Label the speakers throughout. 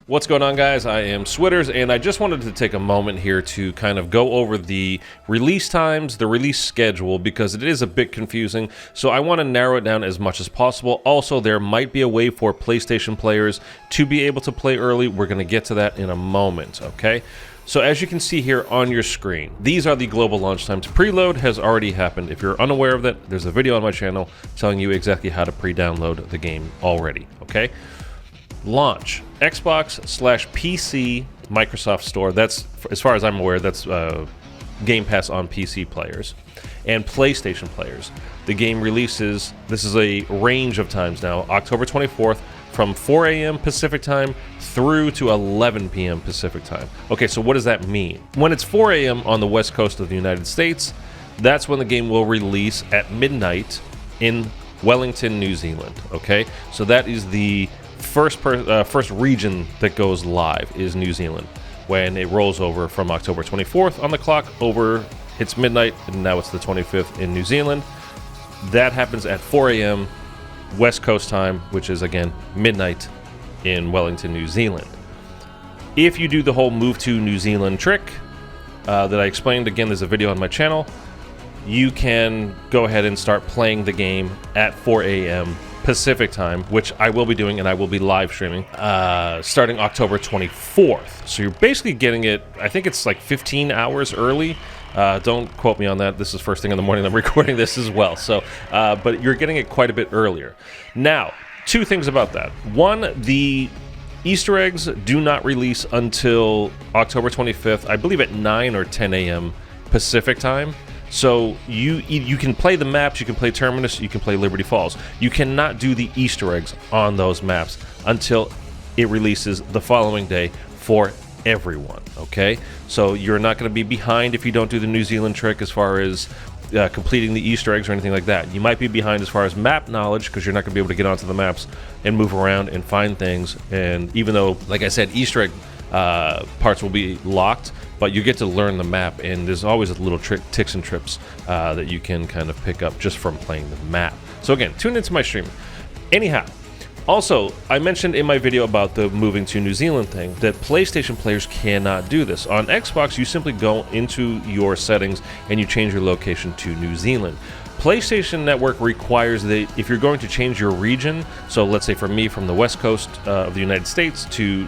Speaker 1: What's going on, guys? I am Switters, and I just wanted to take a moment here to kind of go over the release times, the release schedule, because it is a bit confusing, so I want to narrow it down as much as possible. Also, there might be a way for PlayStation players to be able to play early. We're going to get to that in a moment, okay? So as you can see here on your screen, these are the global launch times. Preload has already happened. If you're unaware of that, there's a video on my channel telling you exactly how to pre-download the game already, okay? Launch, Xbox/PC, Microsoft Store. That's, as far as I'm aware, that's Game Pass on PC players. And PlayStation players. The game releases, this is a range of times now, October 24th from 4 a.m. Pacific time through to 11 p.m. Pacific time. Okay, so what does that mean? When it's 4 a.m. on the west coast of the United States, that's when the game will release at midnight in Wellington, New Zealand. Okay, so that is the first region that goes live is New Zealand. When it rolls over from October 24th on the clock over, it's midnight, and now it's the 25th in New Zealand. That happens at 4 a.m. West Coast time, which is again midnight in Wellington, New Zealand. If you do the whole move to New Zealand trick that I explained, again, there's a video on my channel, you can go ahead and start playing the game at 4 a.m. Pacific time, which I will be doing, and I will be live streaming starting October 24th. So you're basically getting it, I think it's like 15 hours early. Don't quote me on that. This is first thing in the morning. I'm recording this as well. So, but you're getting it quite a bit earlier. Now, two things about that. One, the Easter eggs do not release until October 25th, I believe at 9 or 10 a.m. Pacific time. So you can play the maps, you can play Terminus, you can play Liberty Falls. You cannot do the Easter eggs on those maps until it releases the following day for everyone, okay? So you're not going to be behind if you don't do the New Zealand trick as far as completing the Easter eggs or anything like that. You might be behind as far as map knowledge because you're not going to be able to get onto the maps and move around and find things. And even though, like I said, Easter egg parts will be locked, but you get to learn the map, and there's always a little ticks and trips that you can kind of pick up just from playing the map. So again, tune into my stream. Anyhow, also, I mentioned in my video about the moving to New Zealand thing that PlayStation players cannot do this. On Xbox, you simply go into your settings and you change your location to New Zealand. PlayStation Network requires that if you're going to change your region, so let's say for me from the west coast of the United States to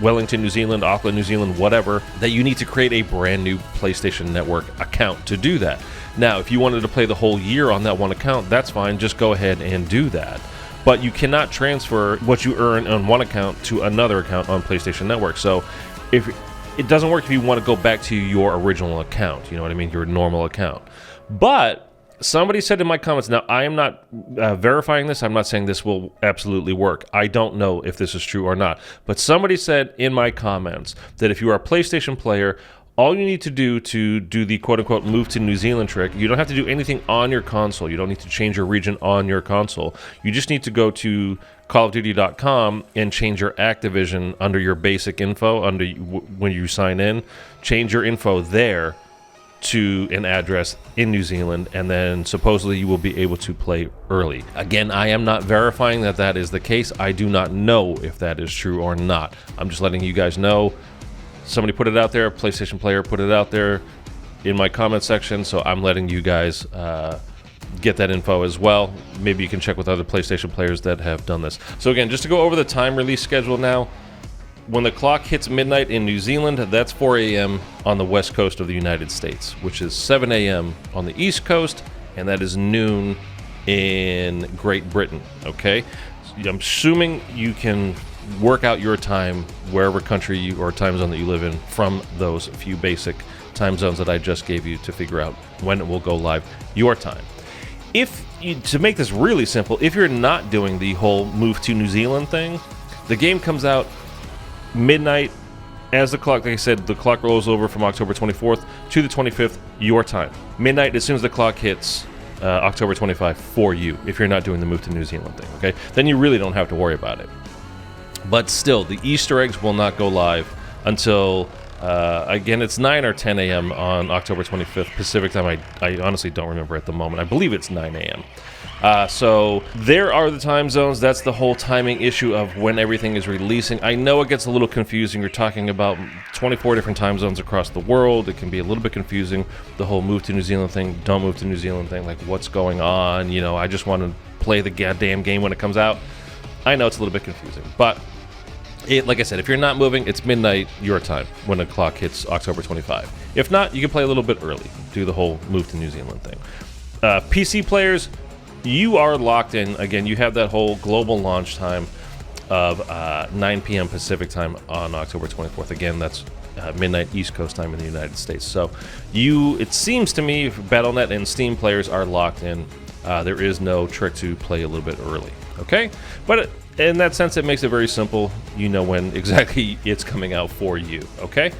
Speaker 1: Wellington, New Zealand, Auckland, New Zealand, whatever, that you need to create a brand new PlayStation Network account to do that. Now, if you wanted to play the whole year on that one account, that's fine, just go ahead and do that. But you cannot transfer what you earn on one account to another account on PlayStation Network. So if it doesn't work if you want to go back to your original account, you know what I mean, your normal account. But somebody said in my comments, now I am not verifying this, I'm not saying this will absolutely work. I don't know if this is true or not. But somebody said in my comments that if you are a PlayStation player, all you need to do the quote-unquote move to New Zealand trick, you don't have to do anything on your console. You don't need to change your region on your console. You just need to go to callofduty.com and change your Activision under your basic info, when you sign in. Change your info there to an address in New Zealand, and then supposedly you will be able to play early. Again, I am not verifying that that is the case. I do not know if that is true or not. I'm just letting you guys know. Somebody put it out there, a PlayStation player put it out there in my comment section, so I'm letting you guys get that info as well. Maybe you can check with other PlayStation players that have done this. So again, just to go over the time release schedule now, when the clock hits midnight in New Zealand, that's 4 a.m. on the west coast of the United States, which is 7 a.m. on the east coast, and that is noon in Great Britain, okay? I'm assuming you can work out your time wherever country or time zone that you live in from those few basic time zones that I just gave you to figure out when it will go live your time. To make this really simple, if you're not doing the whole move to New Zealand thing, the game comes out midnight as the clock, like I said, the clock rolls over from October 24th to the 25th, your time. Midnight as soon as the clock hits October 25 for you, if you're not doing the move to New Zealand thing, okay? Then you really don't have to worry about it. But still, the Easter eggs will not go live until, again, it's 9 or 10 a.m. on October 25th Pacific time. I honestly don't remember at the moment. I believe it's 9 a.m. So there are the time zones. That's the whole timing issue of when everything is releasing. I know it gets a little confusing. You're talking about 24 different time zones across the world. It can be a little bit confusing. The whole move to New Zealand thing, don't move to New Zealand thing, like what's going on? You know, I just want to play the goddamn game when it comes out. I know it's a little bit confusing, but like I said, if you're not moving, it's midnight your time when the clock hits October 25. If not, you can play a little bit early, do the whole move to New Zealand thing. PC players, you are locked in. Again, you have that whole global launch time of 9 p.m. Pacific time on October 24th. Again, that's midnight East Coast time in the United States. So it seems to me, Battle.net and Steam players are locked in. There is no trick to play a little bit early, okay? But in that sense, it makes it very simple. You know when exactly it's coming out for you, okay?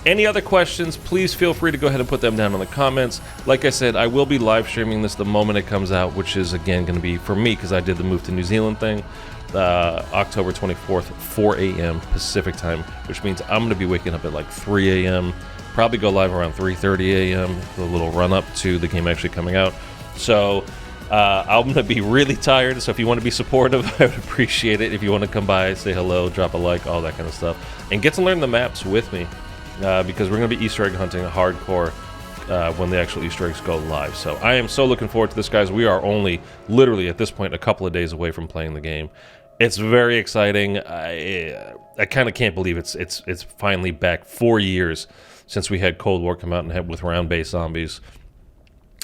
Speaker 1: Any other questions, please feel free to go ahead and put them down in the comments. Like I said, I will be live streaming this the moment it comes out, which is, again, going to be for me because I did the move to New Zealand thing, October 24th, 4 a.m. Pacific time, which means I'm going to be waking up at like 3 a.m., probably go live around 3:30 a.m., the little run-up to the game actually coming out. So I'm going to be really tired, so if you want to be supportive, I would appreciate it. If you want to come by, say hello, drop a like, all that kind of stuff, and get to learn the maps with me. Because we're going to be Easter egg hunting hardcore when the actual Easter eggs go live. So I am so looking forward to this, guys. We are only literally at this point a couple of days away from playing the game. It's very exciting. I kind of can't believe it's finally back. 4 years since we had Cold War come out and had with round-based zombies.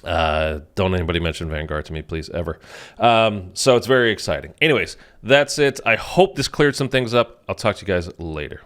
Speaker 1: Don't anybody mention Vanguard to me, please, ever. So it's very exciting. Anyways, that's it. I hope this cleared some things up. I'll talk to you guys later.